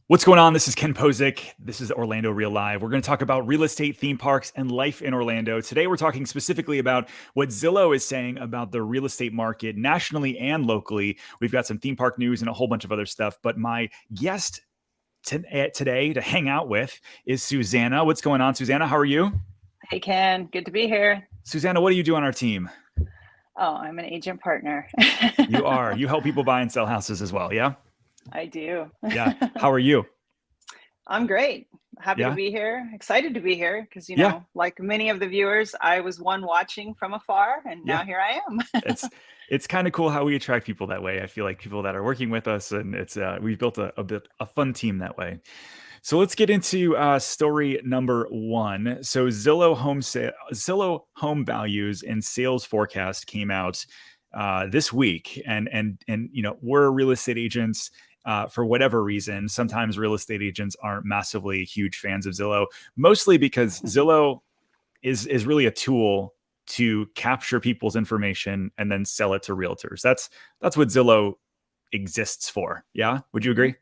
What's going on? This is Ken Pozek. This is Orlando Real Live. We're going to talk about real estate, theme parks, and life in Orlando. Today, we're talking specifically about what Zillow is saying about the real estate market nationally and locally. We've got some theme park news and a whole bunch of other stuff. But my guest today to hang out with is Susanna. What's going on, Susanna? How are you? Hey, Ken. Good to be here. Susanna, what do you do on our team? Oh, I'm an agent partner. You are. You help people buy and sell houses as well, yeah? I do. Yeah. How are you? I'm great. Happy Yeah? to be here. Excited to be here because, Yeah. like many of the viewers, I was one watching from afar, and Yeah. now here I am. It's kind of cool how we attract people that way. I feel like people that are working with us, and we've built a fun team that way. So let's get into story number one. So Zillow home values and sales forecast came out this week, and we're real estate agents. For whatever reason, sometimes real estate agents aren't massively huge fans of Zillow, mostly because Zillow is really a tool to capture people's information and then sell it to realtors. That's what Zillow exists for. Yeah, would you agree?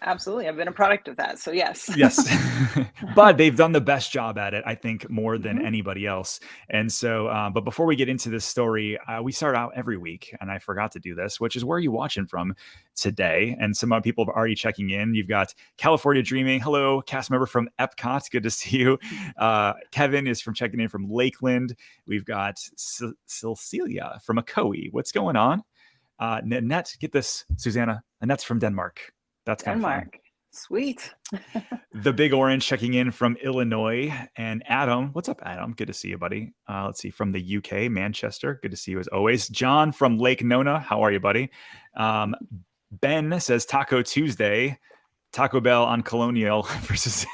Absolutely. I've been a product of that. So, yes. Yes. But they've done the best job at it, I think, more than Mhm. anybody else. And so, but before we get into this story, we start out every week, and I forgot to do this, which is where are you watching from today? And some people are already checking in. You've got California Dreaming. Hello, cast member from Epcot. Good to see you. Kevin is checking in from Lakeland. We've got Cecilia from Akoi. What's going on? Annette, get this, Susanna. Annette's from Denmark. That's kind of fun. Denmark. Sweet. The Big Orange checking in from Illinois. And Adam, what's up, Adam? Good to see you, buddy. Let's see, from the UK, Manchester. Good to see you as always. John from Lake Nona. How are you, buddy? Ben says Taco Tuesday. Taco Bell on Colonial versus...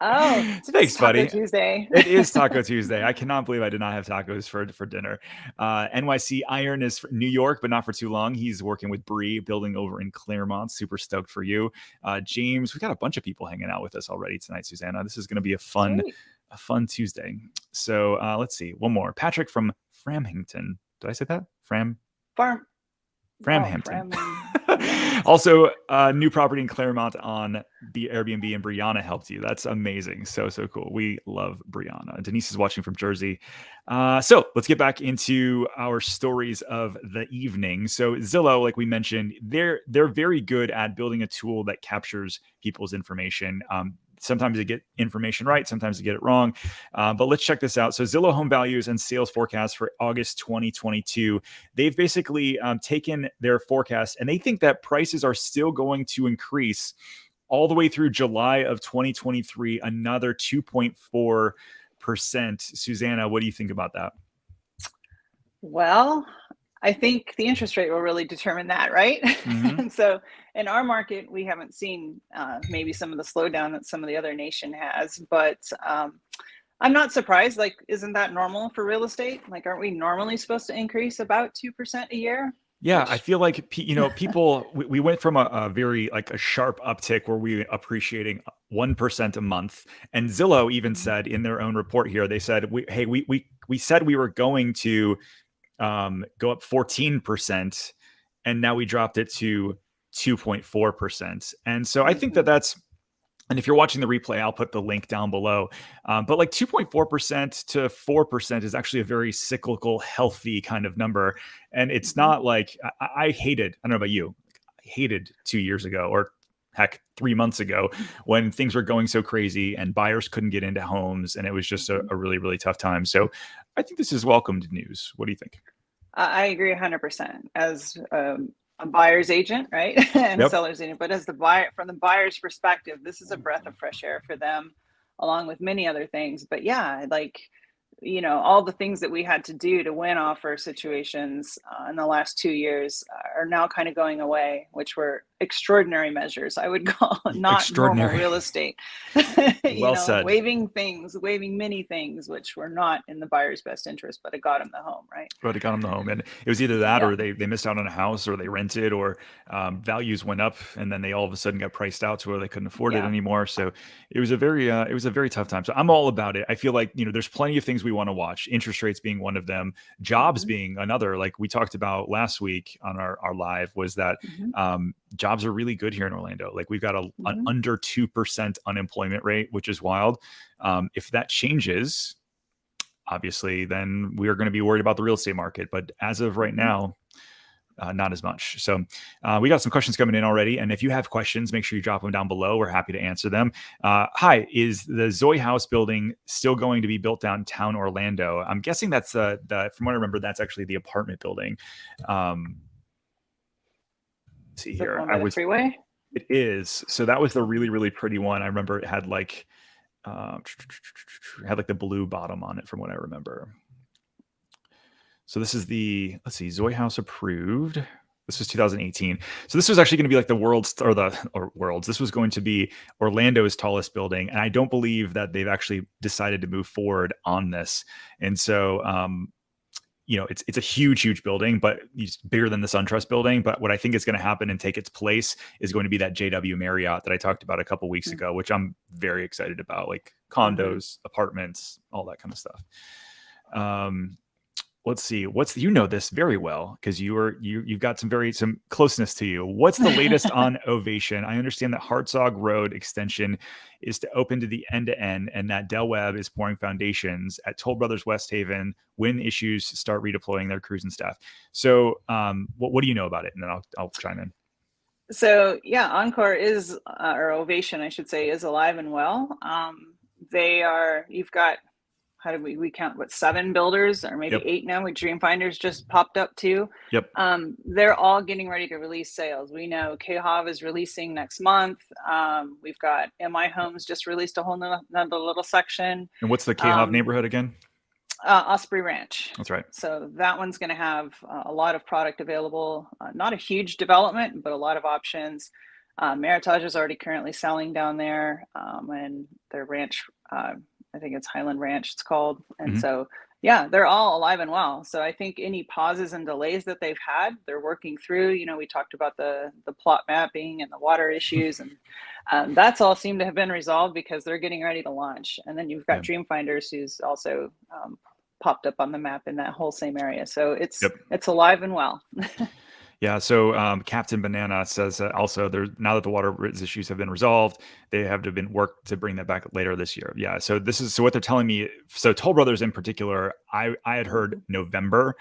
Oh, thanks, Taco buddy. Tuesday. It is Taco Tuesday. I cannot believe I did not have tacos for dinner. NYC Iron is for New York, but not for too long. He's working with Bree, building over in Claremont. Super stoked for you. James, we got a bunch of people hanging out with us already tonight, Susanna. This is going to be a fun Tuesday. So let's see. One more. Patrick from Framhampton. Did I say that? Framhampton. Also, new property in Claremont on the Airbnb, and Brianna helped you. That's amazing. So cool. We love Brianna. Denise is watching from Jersey. So let's get back into our stories of the evening. So Zillow, like we mentioned, they're very good at building a tool that captures people's information. Sometimes they get information right, sometimes they get it wrong. But let's check this out. So Zillow home values and sales forecast for August 2022. They've basically taken their forecast, and they think that prices are still going to increase all the way through July of 2023, another 2.4%. Susanna, what do you think about that? Well, I think the interest rate will really determine that, right? Mm-hmm. And so in our market, we haven't seen maybe some of the slowdown that some of the other nation has, but I'm not surprised. Like, isn't that normal for real estate? Like, aren't we normally supposed to increase about 2% a year? Yeah, I feel like, people, we went from a very a sharp uptick where we were appreciating 1% a month. And Zillow even said in their own report here, they said, we said we were going to go up 14%, and now we dropped it to 2.4%. And so I think that's, and if you're watching the replay, I'll put the link down below. But 2.4% to 4% is actually a very cyclical, healthy kind of number. And it's not like I hated, I don't know about you, I hated 2 years ago, or heck, 3 months ago, when things were going so crazy and buyers couldn't get into homes, and it was just a really, really tough time. So I think this is welcomed news. What do you think? I agree 100%. As a buyer's agent, right? And Yep. a seller's agent, but as the buyer, from the buyer's perspective, this is a breath of fresh air for them, along with many other things. But yeah, all the things that we had to do to win offer situations in the last 2 years are now kind of going away, which were extraordinary measures. I would call not normal real estate. Well said. Waiving many things, which were not in the buyer's best interest, but it got them the home, right? But it got them the home, and it was either that or they missed out on a house, or they rented, or values went up, and then they all of a sudden got priced out to where they couldn't afford it anymore. So it was a very tough time. So I'm all about it. I feel like there's plenty of things we want to watch. Interest rates being one of them, jobs being another. Like we talked about last week on our live, was that jobs are really good here in Orlando. Like we've got an under 2% unemployment rate, which is wild. If that changes, obviously, then we are going to be worried about the real estate market. But as of right now, not as much. So we got some questions coming in already. And if you have questions, make sure you drop them down below. We're happy to answer them. Hi, is the Zoe House building still going to be built downtown Orlando? I'm guessing that's from what I remember, that's actually the apartment building. Let's see here. The freeway? It is. So that was the really, really pretty one. I remember it had like the blue bottom on it from what I remember. So this is let's see, Zoe House approved. This was 2018. So this was actually going to be like this was going to be Orlando's tallest building. And I don't believe that they've actually decided to move forward on this. And so, it's a huge building, but it's bigger than the SunTrust building. But what I think is going to happen and take its place is going to be that JW Marriott that I talked about a couple weeks ago, which I'm very excited about, like condos, apartments, all that kind of stuff. Let's see. You know this very well because you've got some closeness to you. What's the latest on Ovation? I understand that Hartzog Road extension is to open to the end-to-end, and that Del Webb is pouring foundations at Toll Brothers West Haven when issues start redeploying their crews and staff. So, what do you know about it? And then I'll chime in. So yeah, Encore is, or Ovation, I should say, is alive and well. You've got, how do we count, 7 builders or maybe 8 now, with Dreamfinders just popped up too. Yep. They're all getting ready to release sales. We know KHOV is releasing next month. We've got MI Homes just released a whole another little section. And what's the KHOV neighborhood again? Osprey Ranch. That's right. So that one's going to have a lot of product available. Not a huge development, but a lot of options. Meritage is already currently selling down there, and their ranch, I think it's Highland Ranch it's called. And so, yeah, they're all alive and well. So I think any pauses and delays that they've had, they're working through. We talked about the plot mapping and the water issues, and that's all seemed to have been resolved because they're getting ready to launch. And then you've got Dreamfinders, who's also popped up on the map in that whole same area. So it's alive and well. Yeah. So Captain Banana says also now that the water issues have been resolved, they have been worked to bring that back later this year. Yeah. So what they're telling me. So Toll Brothers in particular, I had heard November.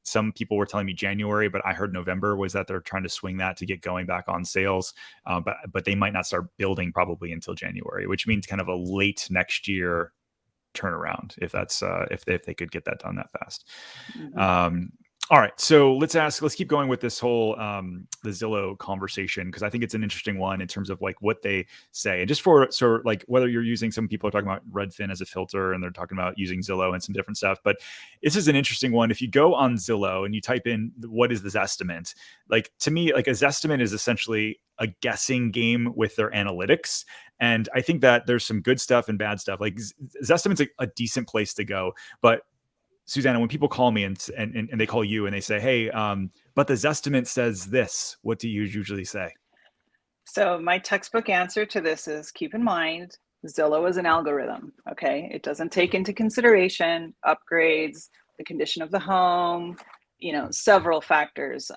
Some people were telling me January, but I heard November was that they're trying to swing that to get going back on sales. But they might not start building probably until January, which means kind of a late next year turnaround if that's if they could get that done that fast. All right, so let's keep going with this whole the Zillow conversation, because I think it's an interesting one in terms of like what they say. And just for like whether you're using, some people are talking about Redfin as a filter and they're talking about using Zillow and some different stuff, but this is an interesting one. If you go on Zillow and you type in what is the Zestimate, like to me, like a Zestimate is essentially a guessing game with their analytics. And I think that there's some good stuff and bad stuff. Like Zestimate's a decent place to go, but Susanna, when people call me and they call you and they say, hey, but the Zestimate says this, what do you usually say? So my textbook answer to this is, keep in mind, Zillow is an algorithm, okay? It doesn't take into consideration upgrades, the condition of the home, several factors.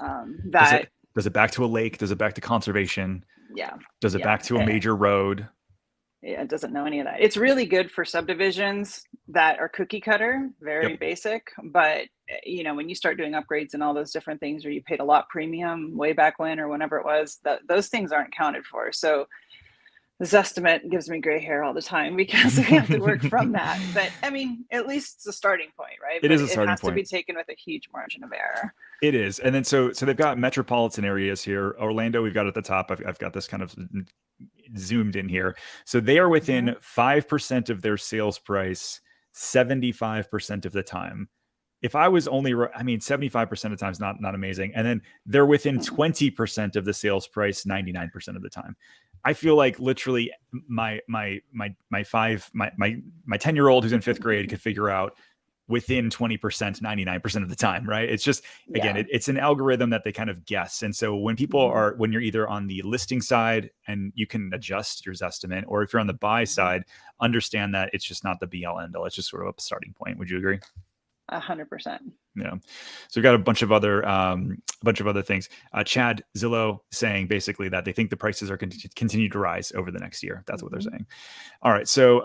Does it back to a lake? Does it back to conservation? Yeah. Does it back to a major road? Yeah, it doesn't know any of that. It's really good for subdivisions that are cookie cutter, very basic. But, when you start doing upgrades and all those different things, or you paid a lot premium way back when or whenever it was, those things aren't accounted for. So the Zestimate gives me gray hair all the time because we have to work from that. But I mean, at least it's a starting point, right? It is a starting point. It has to be taken with a huge margin of error. It is. And then so they've got metropolitan areas here. Orlando, we've got at the top. I've got this kind of zoomed in here. So they are within 5% of their sales price 75% of the time. If I was only, 75% of the time is not amazing. And then they're within 20% of the sales price 99% of the time. I feel like literally my 10-year-old who's in 5th grade could figure out within 20%, 99% of the time, right? It's just, again, it's an algorithm that they kind of guess. And so when people are, when you're either on the listing side and you can adjust your Zestimate, or if you're on the buy side, understand that it's just not the be all end all. It's just sort of a starting point. Would you agree? 100%. Yeah. So we've got a bunch of other things. Chad Zillow saying basically that they think the prices are continue to rise over the next year. That's what they're saying. All right. So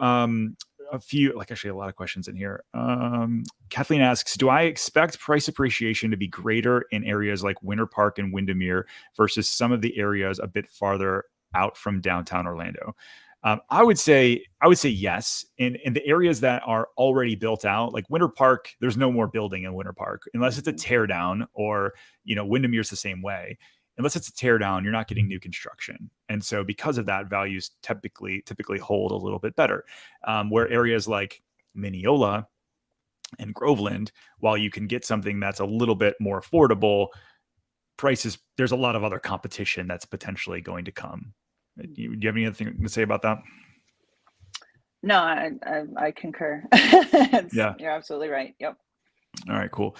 actually a lot of questions in here. Kathleen asks, do I expect price appreciation to be greater in areas like Winter Park and Windermere versus some of the areas a bit farther out from downtown Orlando? I would say yes. In the areas that are already built out, like Winter Park, there's no more building in Winter Park unless it's a tear down, or Windermere's the same way. Unless it's a tear down, you're not getting new construction. And so because of that, values typically hold a little bit better. Where areas like Mineola and Groveland, while you can get something that's a little bit more affordable, prices, there's a lot of other competition that's potentially going to come. Do you have anything to say about that? No, I concur. Yeah, you're absolutely right. Yep. All right, cool.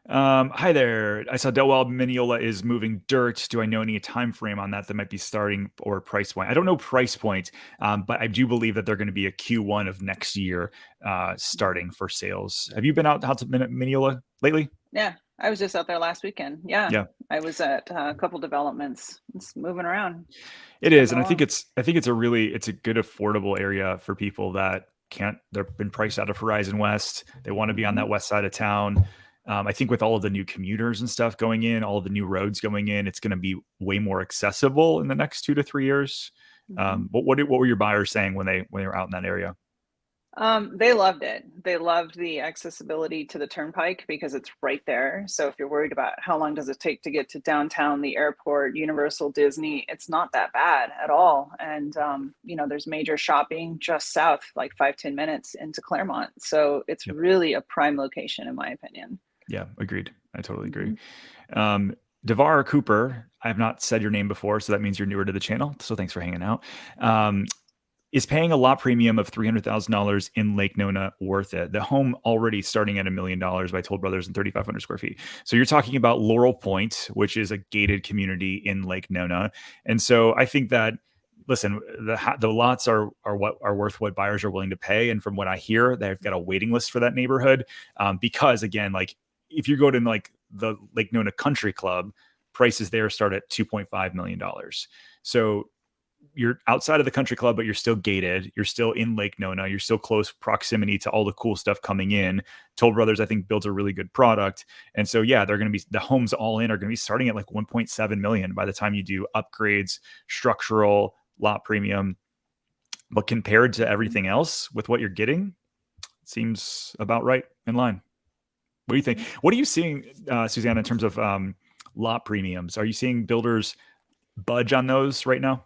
Hi there. I saw Delwell Mineola is moving dirt. Do I know any time frame on that might be starting, or price point? I don't know price point, but I do believe that they're going to be a Q1 of next year starting for sales. Have you been out to Mineola lately? Yeah, I was just out there last weekend. Yeah. I was at a couple developments. It's moving around. It is, and I think it's a good affordable area for people that they've been priced out of Horizon West. They want to be on that west side of town. I think with all of the new commuters and stuff going in, all of the new roads going in, it's going to be way more accessible in the next 2 to 3 years. What were your buyers saying when they were out in that area? They loved it. They loved the accessibility to the turnpike because it's right there. So if you're worried about how long does it take to get to downtown, the airport, Universal, Disney, it's not that bad at all. And, there's major shopping just south, like 5-10 minutes into Claremont. So it's really a prime location, in my opinion. Yeah, agreed. I totally agree. Devar Cooper, I have not said your name before, so that means you're newer to the channel. So thanks for hanging out. Is paying a lot premium of $300,000 in Lake Nona worth it? The home already starting at $1 million by Toll Brothers and 3,500 square feet. So you're talking about Laurel Point, which is a gated community in Lake Nona. And so I think that, listen, the lots are worth what buyers are willing to pay. And from what I hear, they've got a waiting list for that neighborhood. Because again, like if you go to like the Lake Nona Country Club, prices there start at $2.5 million. So you're outside of the country club, but you're still gated. You're still in Lake Nona. You're still close proximity to all the cool stuff coming in. Toll Brothers, I think, builds a really good product. And so, yeah, they're going to be, the homes all in are going to be starting at like 1.7 million by the time you do upgrades, structural, lot premium. But compared to everything else with what you're getting, it seems about right, in line. What do you think? What are you seeing, Suzanne, in terms of lot premiums? Are you seeing builders budge on those right now?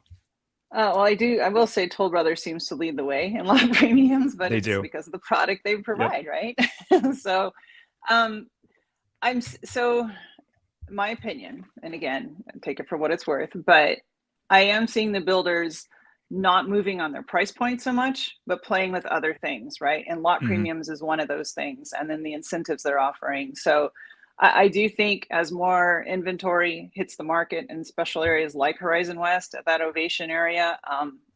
Well, I will say Toll Brothers seems to lead the way in lot premiums, but it's because of the product they provide, right? So, my opinion, and again, take it for what it's worth, but I am seeing the builders not moving on their price point so much, but playing with other things, right? And lot premiums is one of those things, and then the incentives they're offering. So I do think as more inventory hits the market in special areas like Horizon West, at that Ovation area,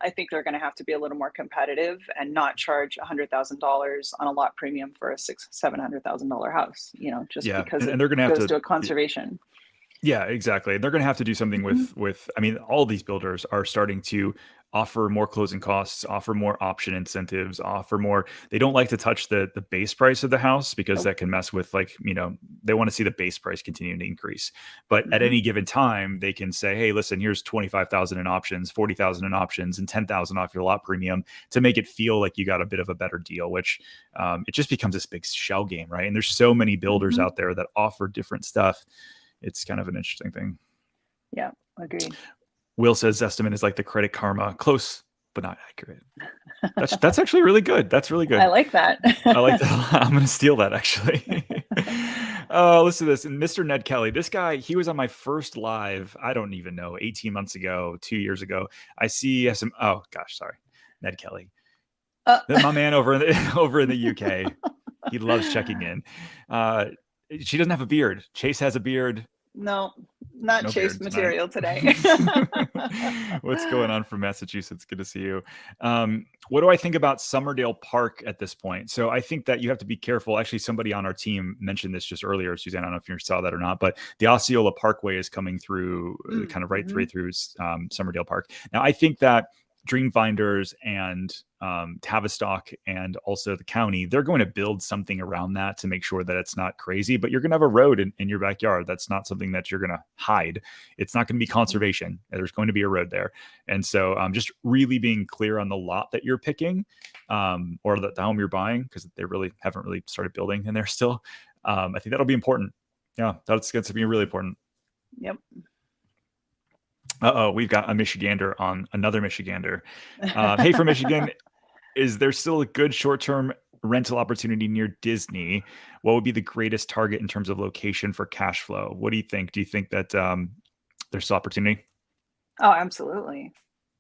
I think they're going to have to be a little more competitive and not charge $100,000 on a lot premium for a $700,000 house, because and they're going to have to a conservation. Yeah, exactly. They're going to have to do something with, I mean, all these builders are starting to offer more closing costs, offer more option incentives, offer more. They don't like to touch the base price of the house because that can mess with, like, they want to see the base price continuing to increase. But at any given time, they can say, hey, listen, here's 25,000 in options, 40,000 in options, and 10,000 off your lot premium to make it feel like you got a bit of a better deal, which it just becomes this big shell game, right? And there's so many builders out there that offer different stuff. It's kind of an interesting thing. Yeah, agreed. Will says Zestimate is like the Credit Karma, close but not accurate. That's actually really good. That's really good. I like that. I like that. I'm going to steal that, actually. Listen to this. And Mr. Ned Kelly, this guy, he was on my first live, I don't even know, 18 months ago, 2 years ago. I see some, oh gosh, sorry. Ned Kelly. My man over in the UK. He loves checking in. She doesn't have a beard. Chase has a beard. No, not No Chase beard tonight. material today. What's going on from Massachusetts? Good to see you. What do I think about Somerdale Park at this point? So I think that you have to be careful. Actually, somebody on our team mentioned this just earlier, Suzanne. I don't know if you saw that or not, but the Osceola Parkway is coming through kind of right through Somerdale Park. Now, I think that Dreamfinders and Tavistock and also the county, they're going to build something around that to make sure that it's not crazy, but you're going to have a road in your backyard. That's not something that you're going to hide. It's not going to be conservation. There's going to be a road there. And so just really being clear on the lot that you're picking or the home you're buying, because they really haven't really started building in there still. I think that'll be important. Yeah, that's going to be really important. Yep. We've got a Michigander on another Michigander. Hey, from Michigan, is there still a good short-term rental opportunity near Disney? What would be the greatest target in terms of location for cash flow? What do you think? Do you think that there's still opportunity? Oh, absolutely.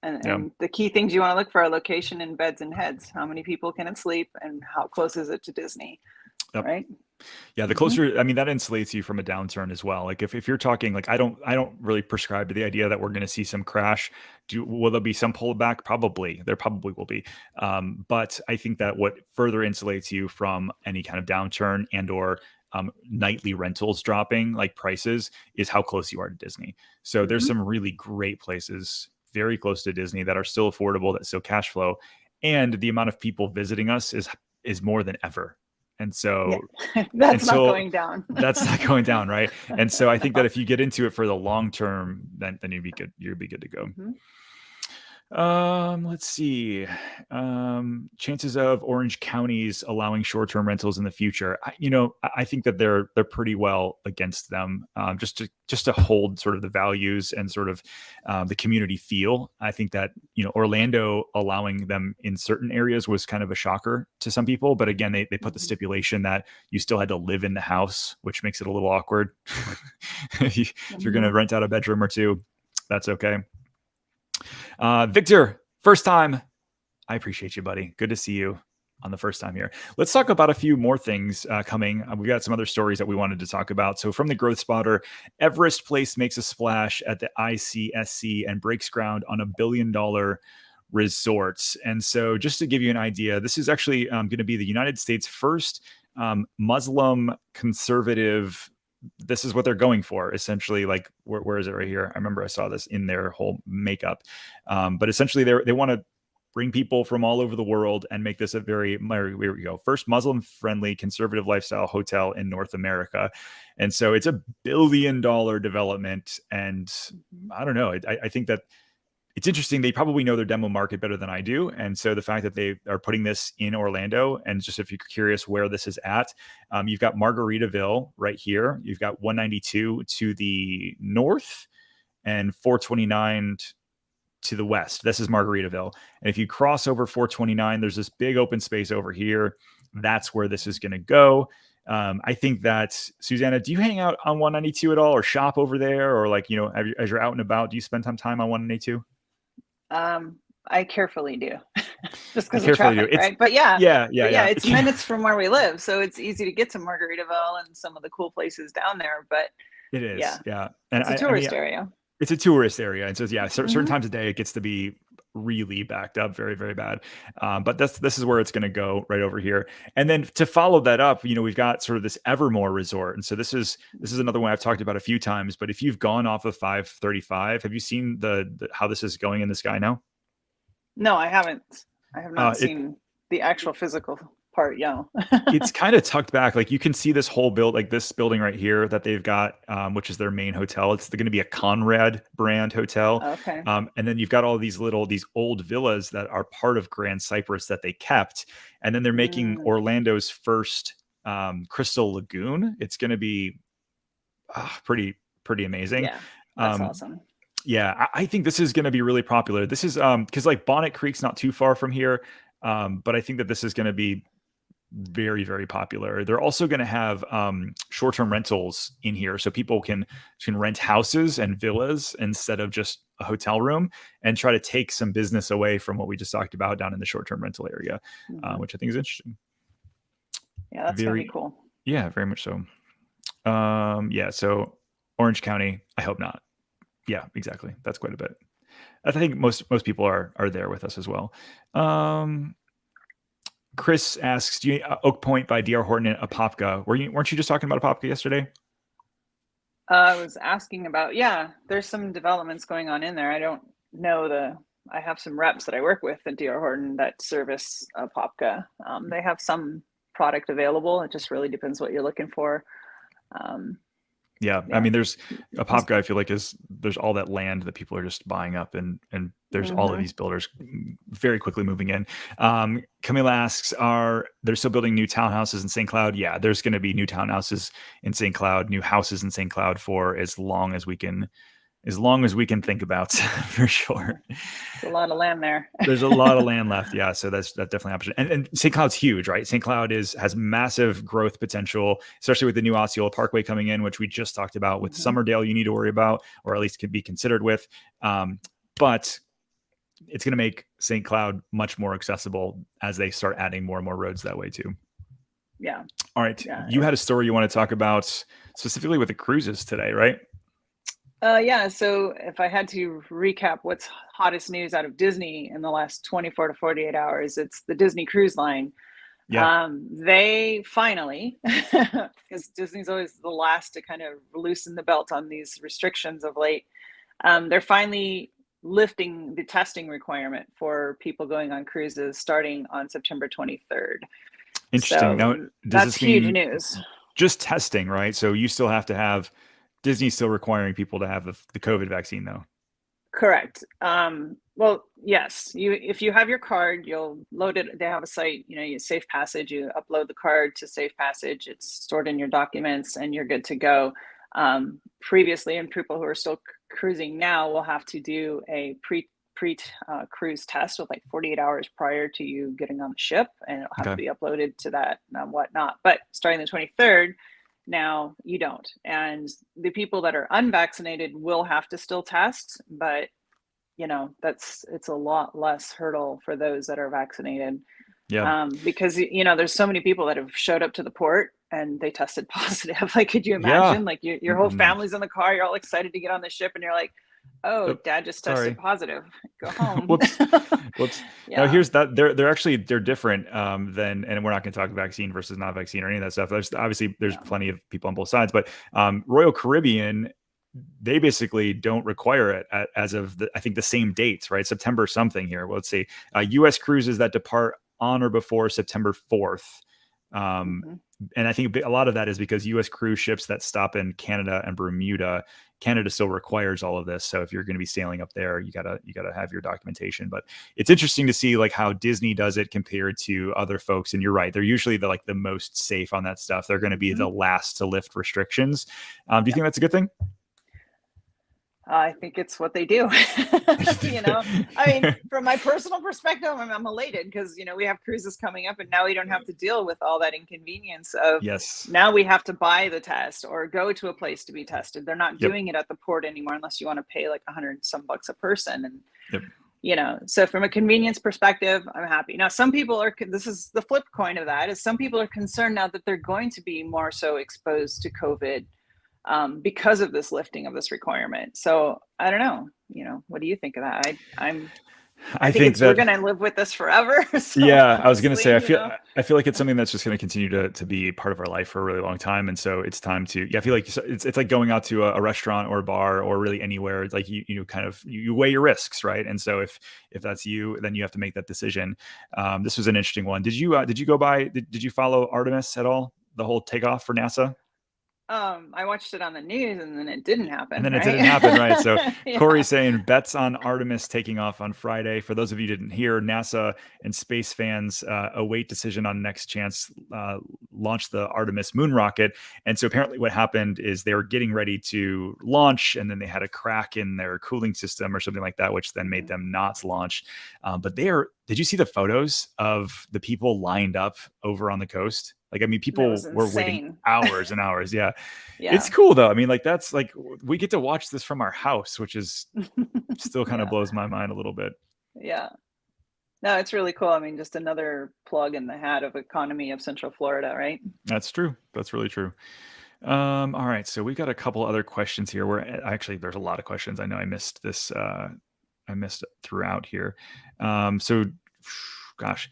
And the key things you want to look for are location and beds and heads. How many people can it sleep, and how close is it to Disney? Yep. Right. Yeah, the closer, I mean, that insulates you from a downturn as well. Like if you're talking, like I don't really prescribe to the idea that we're going to see some crash. Will there be some pullback? Probably. There probably will be. But I think that what further insulates you from any kind of downturn and or nightly rentals dropping like prices is how close you are to Disney. So there's some really great places very close to Disney that are still affordable, that still cash flow, and the amount of people visiting us is more than ever. And so that's not going down. That's not going down, right? And so I think that if you get into it for the long term, then you'd be good. You'd be good to go. Let's see. Chances of Orange counties allowing short-term rentals in the future. I think that they're pretty well against them. Just to hold sort of the values and sort of the community feel. I think that Orlando allowing them in certain areas was kind of a shocker to some people. But again, they put the stipulation that you still had to live in the house, which makes it a little awkward. If you're going to rent out a bedroom or two, that's okay. Victor, first time. I appreciate you, buddy. Good to see you on the first time here. Let's talk about a few more things coming. We got some other stories that we wanted to talk about. So from the Growth Spotter, Everest Place makes a splash at the ICSC and breaks ground on $1 billion resorts. And so just to give you an idea, this is actually going to be the United States' first Muslim conservative. This is what they're going for, essentially. Like, where is it right here? I remember I saw this in their whole makeup. But essentially, they want to bring people from all over the world and make this a here we go, first Muslim-friendly conservative lifestyle hotel in North America. And so it's $1 billion development. And I don't know. I think that it's interesting. They probably know their demo market better than I do. And so the fact that they are putting this in Orlando, and just if you're curious where this is at, you've got Margaritaville right here. You've got 192 to the north and 429 to the west. This is Margaritaville. And if you cross over 429, there's this big open space over here. That's where this is going to go. I think that, Susanna, do you hang out on 192 at all, or shop over there? Or like, as you're out and about, do you spend some time on 192? I carefully do, just because of traffic, right? But yeah, it's it's minutes from where we live, so it's easy to get to Margaritaville and some of the cool places down there. But it is, yeah. And it's a tourist area. It's a tourist area, and so certain times of day it gets to be really backed up, very, very bad. But this is where it's going to go, right over here. And then to follow that up, we've got sort of this Evermore resort, and so this is another one I've talked about a few times. But if you've gone off of 535, have you seen the how this is going in the sky now? No, I haven't. I have not seen the actual physical part. It's kind of tucked back. Like you can see this whole this building right here that they've got, which is their main hotel. It's going to be a Conrad brand hotel. Okay. And then you've got all these old villas that are part of Grand Cypress that they kept. And then they're making Orlando's first Crystal Lagoon. It's going to be pretty amazing. Yeah, that's awesome. Yeah, I think this is going to be really popular. This is because like Bonnet Creek's not too far from here. But I think that this is going to be very, very popular. They're also going to have short-term rentals in here, so people can rent houses and villas instead of just a hotel room, and try to take some business away from what we just talked about down in the short-term rental area, which I think is interesting. Yeah, that's gonna be Very, cool. yeah, very much so. Yeah, so Orange County, I hope not. Yeah, exactly. That's quite a bit. I think most people are there with us as well. Chris asks, "Do you Oak Point by DR Horton and Apopka? Weren't you just talking about Apopka yesterday?" I was asking about, yeah, there's some developments going on in there. I don't know I have some reps that I work with at DR Horton that service Popka. They have some product available. It just really depends what you're looking for. Yeah, I Yeah. mean, there's Apopka. I feel like there's all that land that people are just buying up, and there's all of these builders very quickly moving in. Camila asks, are they're still building new townhouses in St. Cloud? Yeah, there's going to be new townhouses in St. Cloud, new houses in St. Cloud for as long as we can think about, for sure. There's a lot of land there. There's a lot of land left. Yeah. So that's definitely an option. And St. Cloud's huge, right? St. Cloud has massive growth potential, especially with the new Osceola Parkway coming in, which we just talked about. With Summerdale, you need to worry about, or at least could be considered with. But it's going to make St. Cloud much more accessible as they start adding more and more roads that way too. Yeah. All right. Yeah. You had a story you want to talk about specifically with the cruises today, right? Yeah, so if I had to recap what's hottest news out of Disney in the last 24 to 48 hours, it's the Disney Cruise Line. Yeah. They finally, because Disney's always the last to kind of loosen the belt on these restrictions of late, they're finally lifting the testing requirement for people going on cruises starting on September 23rd. Interesting. So now, does that's this mean huge news. Just testing, right? So you still have to have Disney's still requiring people to have the COVID vaccine, though. Correct. Well, yes. If you have your card, you'll load it. They have a site, you Safe Passage. You upload the card to Safe Passage. It's stored in your documents, and you're good to go. Previously, and people who are still cruising now will have to do a cruise test with like 48 hours prior to you getting on the ship, and it'll have to be uploaded to that and whatnot. But starting the 23rd. Now you don't. And the people that are unvaccinated will have to still test, but it's a lot less hurdle for those that are vaccinated. Yeah. Because there's so many people that have showed up to the port and they tested positive. Like, could you imagine? Yeah. Like your whole family's in the car, you're all excited to get on the ship, and you're like, oh, Dad just tested positive. Go home. Whoops. Yeah. Now here's that they're different than, and we're not going to talk vaccine versus not vaccine or any of that stuff. There's plenty of people on both sides, but Royal Caribbean, they basically don't require it as of I think the same dates, right? September something here. Well, let's see. U.S. cruises that depart on or before September 4th. And I think a lot of that is because U.S. cruise ships that stop in Canada and Bermuda, Canada still requires all of this. So if you're going to be sailing up there, you gotta have your documentation. But it's interesting to see like how Disney does it compared to other folks. And you're right, they're usually the most safe on that stuff. They're going to be the last to lift restrictions. Do you think that's a good thing? I think it's what they do. I mean, from my personal perspective, I'm elated because, we have cruises coming up and now we don't have to deal with all that inconvenience of now we have to buy the test or go to a place to be tested. They're not doing it at the port anymore unless you want to pay like $100 some bucks a person. And, so from a convenience perspective, I'm happy. Now, some people this is the flip coin of that, is some people are concerned now that they're going to be more so exposed to COVID because of this lifting of this requirement. So I don't know, what do you think of that? I think we're going to live with this forever. So yeah, I was going to say, I feel like it's something that's just going to continue to be part of our life for a really long time. And so it's time to, I feel like it's like going out to a restaurant or a bar or really anywhere. It's like, you weigh your risks, right? And so if that's you, then you have to make that decision. This was an interesting one. Did you follow Artemis at all? The whole takeoff for NASA? I watched it on the news and then it didn't happen. And then it didn't happen, right? So Corey's saying bets on Artemis taking off on Friday. For those of you who didn't hear, NASA and space fans await decision on next chance launch the Artemis moon rocket. And so apparently what happened is they were getting ready to launch and then they had a crack in their cooling system or something like that, which then made them not launch. But did you see the photos of the people lined up over on the coast? Like, I mean, people were waiting hours and hours. Yeah. It's cool though. I mean, like that's like, we get to watch this from our house, which is still kind of blows my mind a little bit. Yeah. No, it's really cool. I mean, just another plug in the hat of economy of Central Florida, right? That's true. That's really true. All right, so we've got a couple other questions here. Where actually, there's a lot of questions. I know I missed this. I missed throughout here. So, gosh,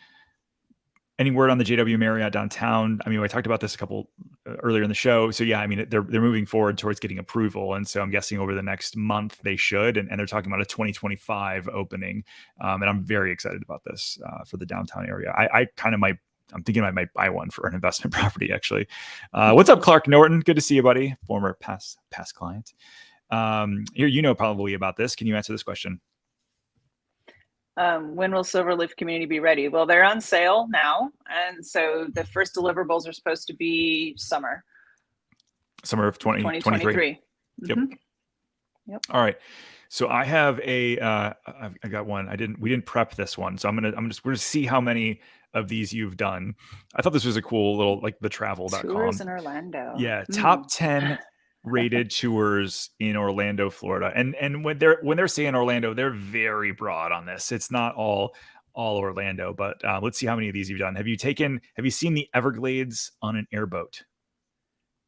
any word on the JW Marriott downtown? I mean, I talked about this a couple earlier in the show. So yeah, I mean, they're moving forward towards getting approval, and so I'm guessing over the next month they should. And they're talking about a 2025 opening, and I'm very excited about this for the downtown area. I kind of might. I'm thinking I might buy one for an investment property, actually. What's up, Clark Norton? Good to see you, buddy. Former past client. Here, you know probably about this. Can you answer this question? When will Silverleaf community be ready? Well, they're on sale now. And so the first deliverables are supposed to be summer of 2023. Yep. Mm-hmm. Yep. All right. So I have I got one. We didn't prep this one. So we're going to see how many of these you've done. I thought this was a cool little, like the travel.com. Tours in Orlando. Yeah. Top 10 rated tours in Orlando, Florida. And when they're saying Orlando, they're very broad on this. It's not all Orlando, but let's see how many of these you've done. Have you seen the Everglades on an airboat?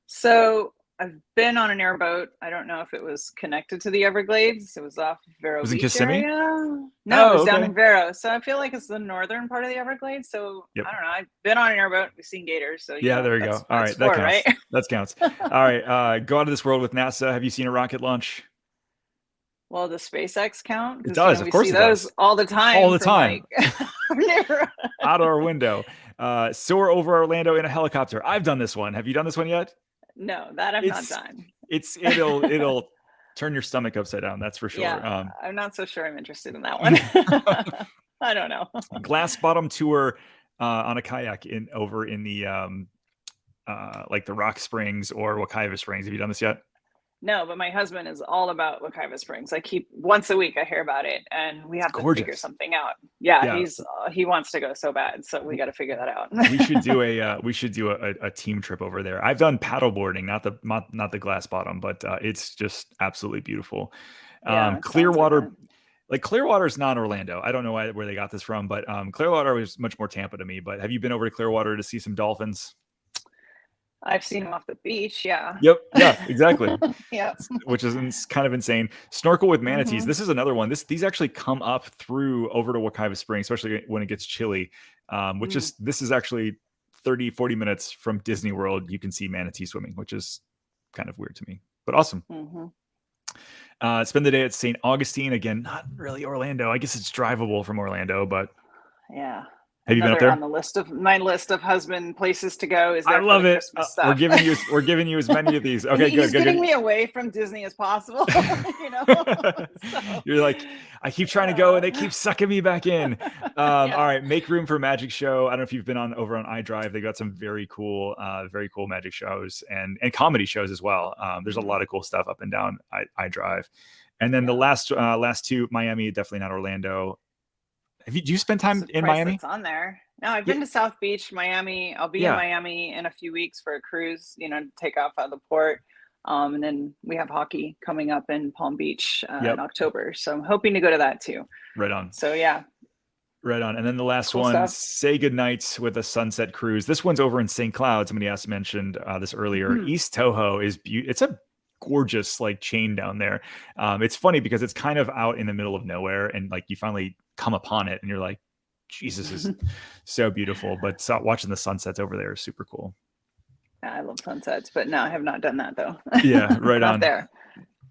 So I've been on an airboat. I don't know if it was connected to the Everglades. It was off Vero Was it Beach Kissimmee? area. No, it was down okay. in Vero. So I feel like it's the northern part of the Everglades. So Yep. I don't know. I've been on an airboat. We've seen gators. So yeah, there you go. All right, that counts. Right? That counts. All right, go out of this world with NASA. Have you seen a rocket launch? Well, does SpaceX count? It does. Of course, we see those all the time. All the time. Like, out our window. Soar over Orlando in a helicopter. I've done this one. Have you done this one yet? No, that I've not done. It'll turn your stomach upside down. That's for sure. Yeah, I'm not so sure I'm interested in that one. I don't know. Glass bottom tour on a kayak over in the like the Rock Springs or Wekiva Springs. Have you done this yet? No, but my husband is all about Wekiva Springs. Once a week I hear about it, and we have to figure something out. Yeah. He wants to go so bad, so we got to figure that out. we should do a team trip over there. I've done paddleboarding, not the glass bottom, but it's just absolutely beautiful. Clearwater. Like Clearwater is not Orlando. I don't know where they got this from, but Clearwater was much more Tampa to me. But have you been over to Clearwater to see some dolphins? I've seen them off the beach. Yeah. Yep. Yeah, exactly. Yeah. Which is kind of insane. Snorkel with manatees. Mm-hmm. This is another one. These actually come up over to Wekiva Springs, especially when it gets chilly, this is actually 30, 40 minutes from Disney World. You can see manatee swimming, which is kind of weird to me, but awesome. Mm-hmm. Spend the day at St. Augustine. Again, not really Orlando. I guess it's drivable from Orlando, but yeah. Have you been up there? On my list of husband places to go is. I love it. We're giving you as many of these. Okay, He's getting me away from Disney as possible. So. You're like, I keep trying to go, and they keep sucking me back in. All right, make room for magic show. I don't know if you've been over on iDrive. They got some very cool magic shows and comedy shows as well. There's a lot of cool stuff up and down iDrive. And then the last two, Miami, definitely not Orlando. Do you spend time in Miami? It's on there. No, I've been to South Beach, Miami. I'll be in Miami in a few weeks for a cruise, to take off out of the port. And then we have hockey coming up in Palm Beach in October. So I'm hoping to go to that too. Right on. So yeah. Right on. And then the last one, say goodnight with a sunset cruise. This one's over in St. Cloud. Somebody mentioned this earlier. Mm-hmm. East Toho it's a gorgeous chain down there. It's funny because it's kind of out in the middle of nowhere, and you finally come upon it and you're like, Jesus, is so beautiful. But watching the sunsets over there is super cool. I love sunsets, but no, I have not done that though. Yeah, right on there.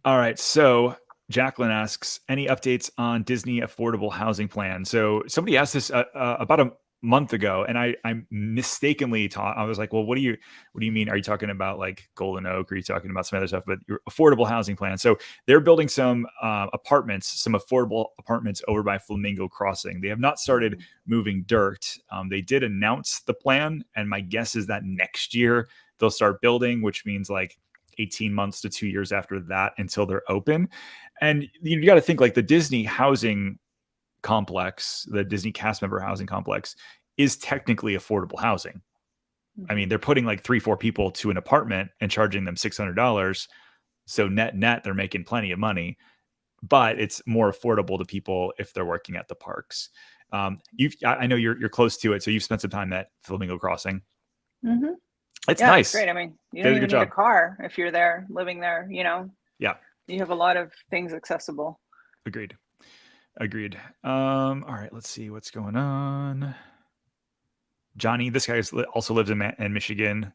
All right, so Jacqueline asks, any updates on Disney affordable housing plan? So somebody asked this about a month ago, and I mistakenly thought, I was like, well, what do you mean? Are you talking about Golden Oak? Or are you talking about some other stuff? But your affordable housing plan. So they're building some affordable apartments over by Flamingo Crossing. They have not started moving dirt. They did announce the plan, and my guess is that next year they'll start building, which means 18 months to 2 years after that until they're open. And you got to think the Disney housing complex, the Disney cast member housing complex, is technically affordable housing. I mean, they're putting 3-4 people to an apartment and charging them $600. So net, they're making plenty of money, but it's more affordable to people if they're working at the parks. I know you're close to it, so you've spent some time at Flamingo Crossing. Mm-hmm. It's Yeah, it's nice. great. I mean, you Did don't a good even need a job. car if you're there, living there, Yeah, you have a lot of things accessible. agreed. All right, let's see what's going on. Johnny, this guy also lives in Michigan.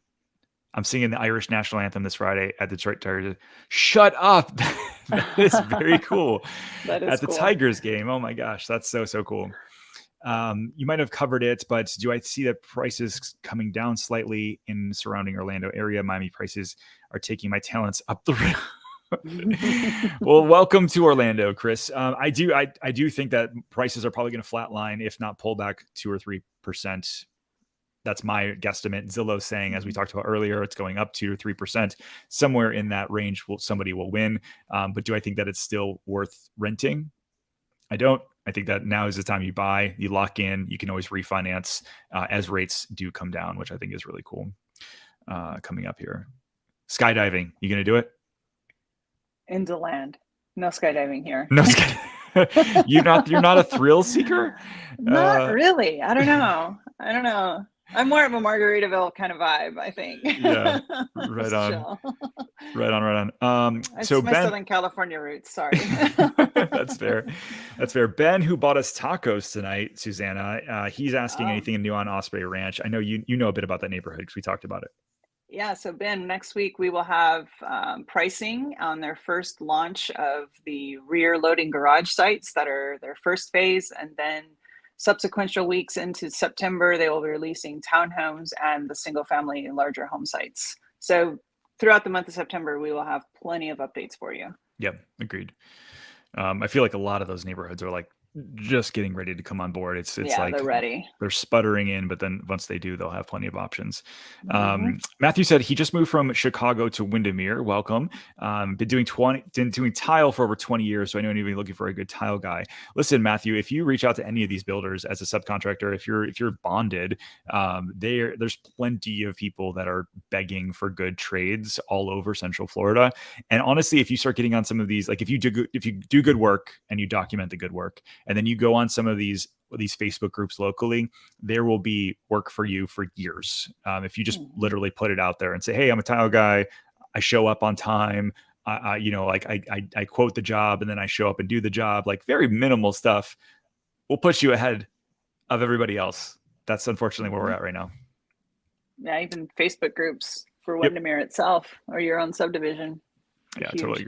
I'm singing the Irish national anthem this Friday at the Detroit Tigers. Shut up. That is very cool. That is At the cool. Tigers game. Oh my gosh, that's so cool. You might have covered it, but do I see that prices coming down slightly in surrounding Orlando area? Miami prices are taking my talents up the Well, welcome to Orlando, Chris. I do think that prices are probably going to flatline, if not pull back 2 or 3%. That's my guesstimate. Zillow saying, as we talked about earlier, it's going up 2 or 3%. Somewhere in that range, somebody will win. But do I think that it's still worth renting? I don't. I think that now is the time you buy, you lock in, you can always refinance as rates do come down, which I think is really cool. Coming up here, skydiving. You going to do it? Into land. No skydiving here. No skydiving. You're not a thrill seeker? Not really. I don't know. I'm more of a Margaritaville kind of vibe, I think. Yeah. Right on. Chill. Right on. It's So my Ben, Southern California roots. Sorry. That's fair. Ben, who bought us tacos tonight, Susanna, he's asking anything new on Osprey Ranch. I know you know a bit about that neighborhood because we talked about it. Yeah, so Ben, next week we will have pricing on their first launch of the rear loading garage sites that are their first phase, and then subsequential weeks into September, they will be releasing townhomes and the single family and larger home sites. So throughout the month of September, we will have plenty of updates for you. Yep, agreed. I feel like a lot of those neighborhoods are like just getting ready to come on board. It's like they're ready. They're sputtering in, but then once they do, they'll have plenty of options. Matthew said he just moved from Chicago to Windermere. Welcome. Been doing tile for over 20 years, so I know you've been looking for a good tile guy. Listen, Matthew, if you reach out to any of these builders as a subcontractor, if you're bonded, there's plenty of people that are begging for good trades all over Central Florida. And honestly, if you start getting on some of these, like if you do good work and you document the good work, and then you go on some of these Facebook groups locally, there will be work for you for years. If you just literally put it out there and say, hey, I'm a tile guy. I show up on time. I quote the job and then I show up and do the job, like very minimal stuff will put you ahead of everybody else. That's unfortunately where we're at right now. Yeah, even Facebook groups for Windermere itself or your own subdivision. Yeah, huge. Totally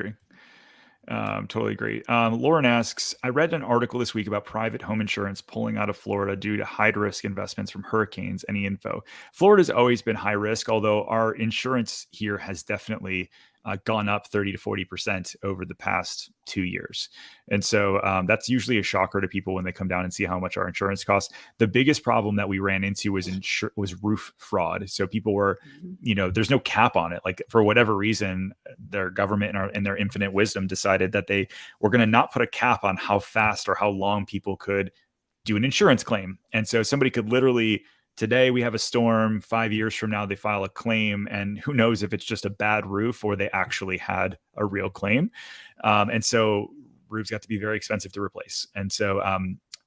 agree. Lauren asks, I read an article this week about private home insurance pulling out of Florida due to high risk investments from hurricanes. Any info? Florida's always been high risk, although our insurance here has definitely gone up 30 to 40% over the past 2 years. And so that's usually a shocker to people when they come down and see how much our insurance costs. The biggest problem that we ran into was roof fraud. So people were, there's no cap on it. Like for whatever reason, their government in their infinite wisdom decided that they were going to not put a cap on how fast or how long people could do an insurance claim. And so somebody could literally, today we have a storm, 5 years from now they file a claim, and who knows if it's just a bad roof or they actually had a real claim. And so roofs got to be very expensive to replace. And so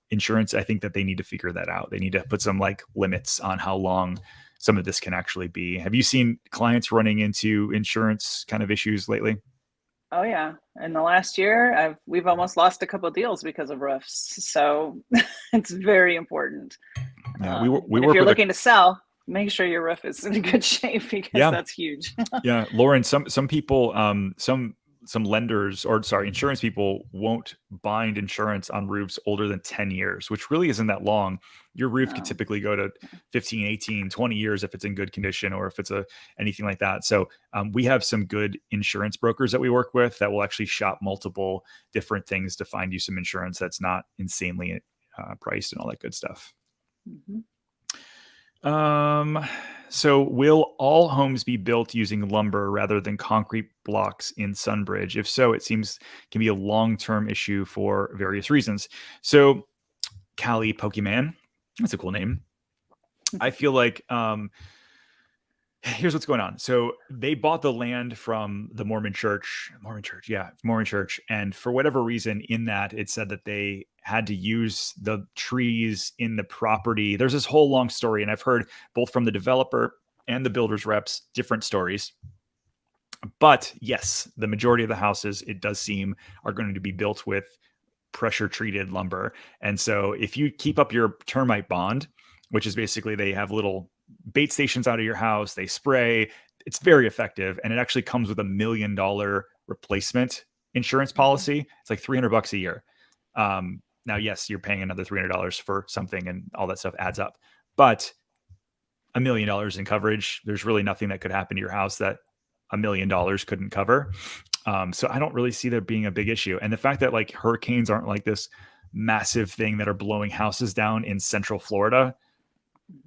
insurance, I think that they need to figure that out. They need to put some like limits on how long some of this can actually be. Have you seen clients running into insurance kind of issues lately? Oh yeah. In the last year, we've almost lost a couple of deals because of roofs. So it's very important. Yeah, if you're looking to sell, make sure your roof is in good shape because that's huge. Yeah, Lauren, some people, some lenders insurance people won't bind insurance on roofs older than 10 years, which really isn't that long. Your roof could typically go to 15, 18, 20 years if it's in good condition or if it's anything like that. So we have some good insurance brokers that we work with that will actually shop multiple different things to find you some insurance that's not insanely priced and all that good stuff. So will all homes be built using lumber rather than concrete blocks in Sunbridge? If so, it seems can be a long-term issue for various reasons. So Callie Pokemon, that's a cool name. I feel like here's what's going on. So they bought the land from the Mormon church. And for whatever reason in that, it said that they had to use the trees in the property. There's this whole long story, and I've heard both from the developer and the builder's reps different stories. But yes, the majority of the houses, it does seem, are going to be built with pressure treated lumber. And so if you keep up your termite bond, which is basically they have little bait stations out of your house, they spray, it's very effective. And it actually comes with $1 million replacement insurance policy. It's like $300 a year. Now, yes, you're paying another $300 for something, and all that stuff adds up. But $1 million in coverage, there's really nothing that could happen to your house that $1 million couldn't cover. So I don't really see there being a big issue. And the fact that like hurricanes aren't like this massive thing that are blowing houses down in central Florida,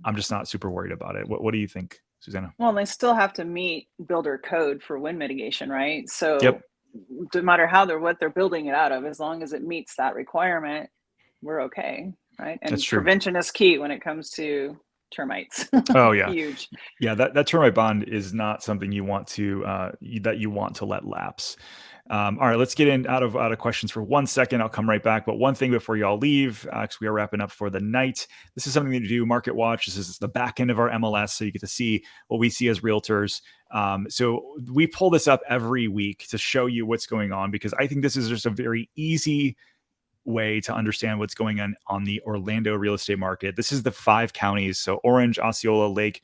I'm just not super worried about it. What do you think, Susanna? Well, they still have to meet builder code for wind mitigation, right? So Yep. no matter what they're building it out of, as long as it meets that requirement, we're okay, right? And That's true. Prevention is key when it comes to termites. Oh yeah. Huge. Yeah. That termite bond is not something you want to, let lapse. All right, let's get out of questions for 1 second. I'll come right back. But one thing before y'all leave, because we are wrapping up for the night. This is something to do, Market Watch. This is the back end of our MLS, so you get to see what we see as realtors. So we pull this up every week to show you what's going on, because I think this is just a very easy way to understand what's going on the Orlando real estate market. This is the 5 counties, so Orange, Osceola, Lake,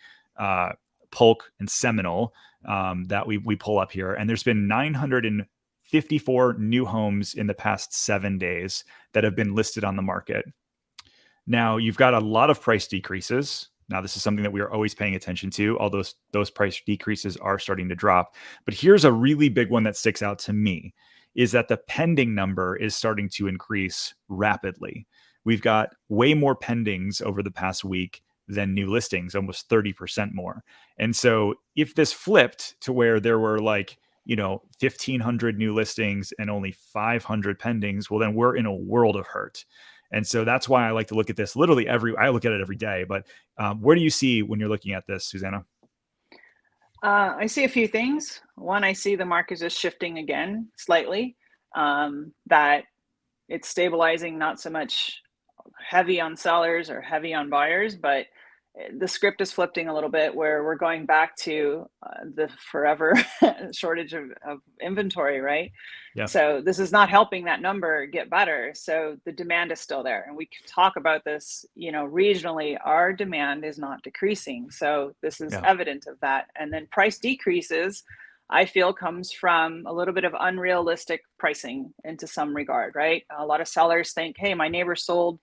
Polk, and Seminole, that we pull up here. And there's been 954 new homes in the past 7 days that have been listed on the market. Now, you've got a lot of price decreases. Now, this is something that we are always paying attention to, although those price decreases are starting to drop. But here's a really big one that sticks out to me, is that the pending number is starting to increase rapidly. We've got way more pendings over the past week than new listings, almost 30% more. And so if this flipped to where there were 1,500 new listings and only 500 pendings, well, then we're in a world of hurt. And so that's why I like to look at this literally I look at it every day. But where do you see when you're looking at this, Susanna? I see a few things. One, I see the market is shifting again slightly, that it's stabilizing, not so much heavy on sellers or heavy on buyers, but the script is flipping a little bit, where we're going back to the forever shortage of inventory, right? Yeah. So this is not helping that number get better. So the demand is still there. And we can talk about this, regionally, our demand is not decreasing. So this is evident of that. And then price decreases, I feel, comes from a little bit of unrealistic pricing into some regard, right? A lot of sellers think, hey, my neighbor sold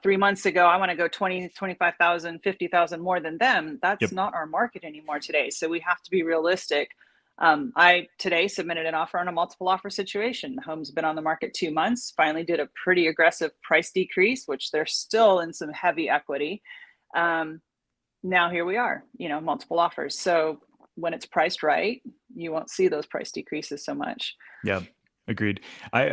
3 months ago, I want to go 20, 25,000, 50,000 more than them. That's not our market anymore today. So we have to be realistic. I today submitted an offer on a multiple offer situation. The home's been on the market 2 months, finally did a pretty aggressive price decrease, which they're still in some heavy equity. Now here we are, multiple offers. So when it's priced right, you won't see those price decreases so much. Yeah. Agreed. I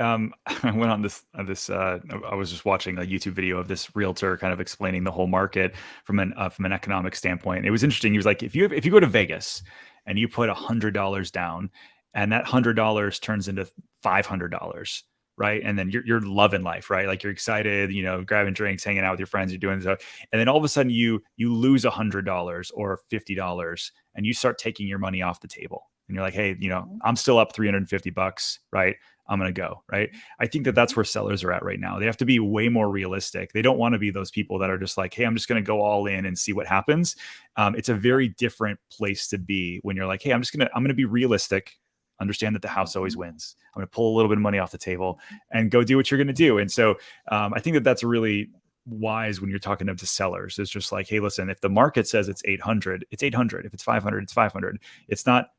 went on this I was just watching a YouTube video of this realtor kind of explaining the whole market from an economic standpoint. It was interesting. He was like, if you go to Vegas and you put $100 down, and that $100 turns into $500, right? And then you're loving life, right? Like you're excited, grabbing drinks, hanging out with your friends, you're doing stuff, and then all of a sudden you lose $100 or $50, and you start taking your money off the table. And you're like, hey, I'm still up $350, right? I'm going to go, right? I think that's where sellers are at right now. They have to be way more realistic. They don't want to be those people that are just like, hey, I'm just going to go all in and see what happens. It's a very different place to be when you're like, hey, I'm going to be realistic, understand that the house always wins. I'm going to pull a little bit of money off the table and go do what you're going to do. And so I think that's really wise when you're talking to sellers. It's just like, hey, listen, if the market says it's 800, it's 800. If it's 500, it's 500. It's not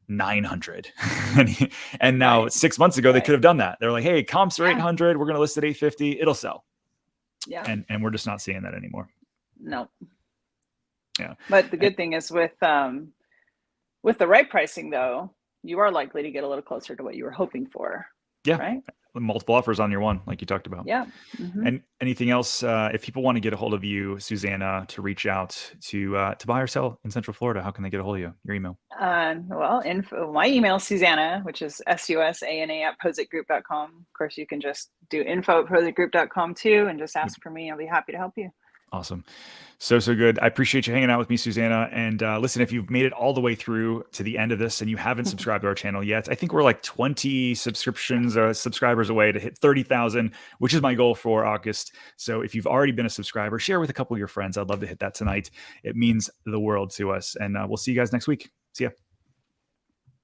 900. And now 6 months ago, they could have done that. They're like, hey, comps are 800. We're going to list at 850. It'll sell. Yeah. And we're just not seeing that anymore. No. Yeah. But the good thing is with the right pricing, though, you are likely to get a little closer to what you were hoping for. Yeah. Right. multiple offers on your one, like you talked about. Yeah. Mm-hmm. And anything else, if people want to get a hold of you, Susanna, to reach out to buy or sell in Central Florida, how can they get a hold of you? Your email? Well, my email is Susanna, which is SUSANA at pozekgroup.com. Of course, you can just do info at pozekgroup.com too, and just ask for me. I'll be happy to help you. Awesome. So good. I appreciate you hanging out with me, Susanna. And listen, if you've made it all the way through to the end of this and you haven't subscribed to our channel yet, I think we're like 20 subscribers away to hit 30,000, which is my goal for August. So if you've already been a subscriber, share with a couple of your friends. I'd love to hit that tonight. It means the world to us. And we'll see you guys next week. See ya.